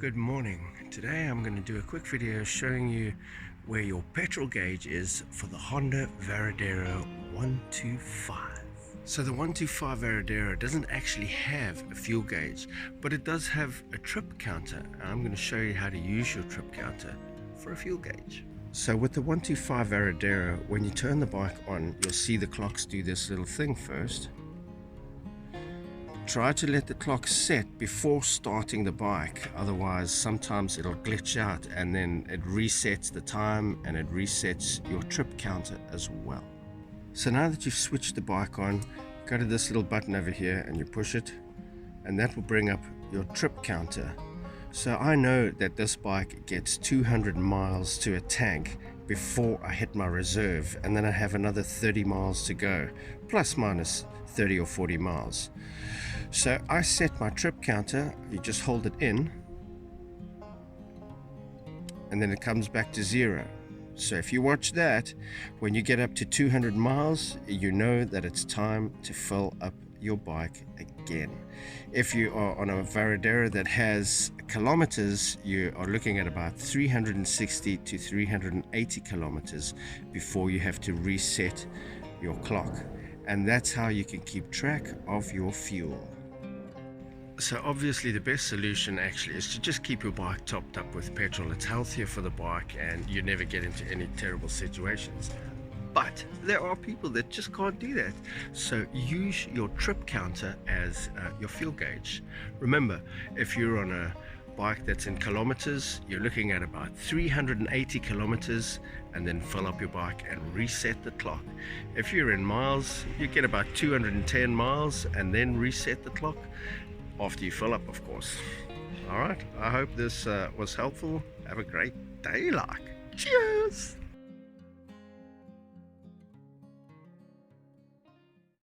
Good morning. Today I'm going to do a quick video showing you where your petrol gauge is for the Honda Varadero 125. So the 125 Varadero doesn't actually have a fuel gauge, but it does have a trip counter. And I'm going to show you how to use your trip counter for a fuel gauge. So with the 125 Varadero, when you turn the bike on, you'll see the clocks do this little thing first. Try to let the clock set before starting the bike, otherwise sometimes it'll glitch out and then it resets the time and it resets your trip counter as well. So now that you've switched the bike on, go to this little button over here and you push it, and that will bring up your trip counter. So I know that this bike gets 200 miles to a tank before I hit my reserve, and then I have another 30 miles to go, plus minus 30 or 40 miles. So I set my trip counter, you just hold it in, and then it comes back to 0. So if you watch that, when you get up to 200 miles, you know that it's time to fill up your bike again. If you are on a Varadero that has kilometers, you are looking at about 360 to 380 kilometers before you have to reset your clock. And that's how you can keep track of your fuel. So obviously the best solution actually is to just keep your bike topped up with petrol. It's healthier for the bike and you never get into any terrible situations. But there are people that just can't do that. So use your trip counter as your fuel gauge. Remember, if you're on a bike that's in kilometers, you're looking at about 380 kilometers, and then fill up your bike and reset the clock. If you're in miles, you get about 210 miles and then reset the clock after you fill up, of course. All right, I hope this was helpful. Have a great day, cheers.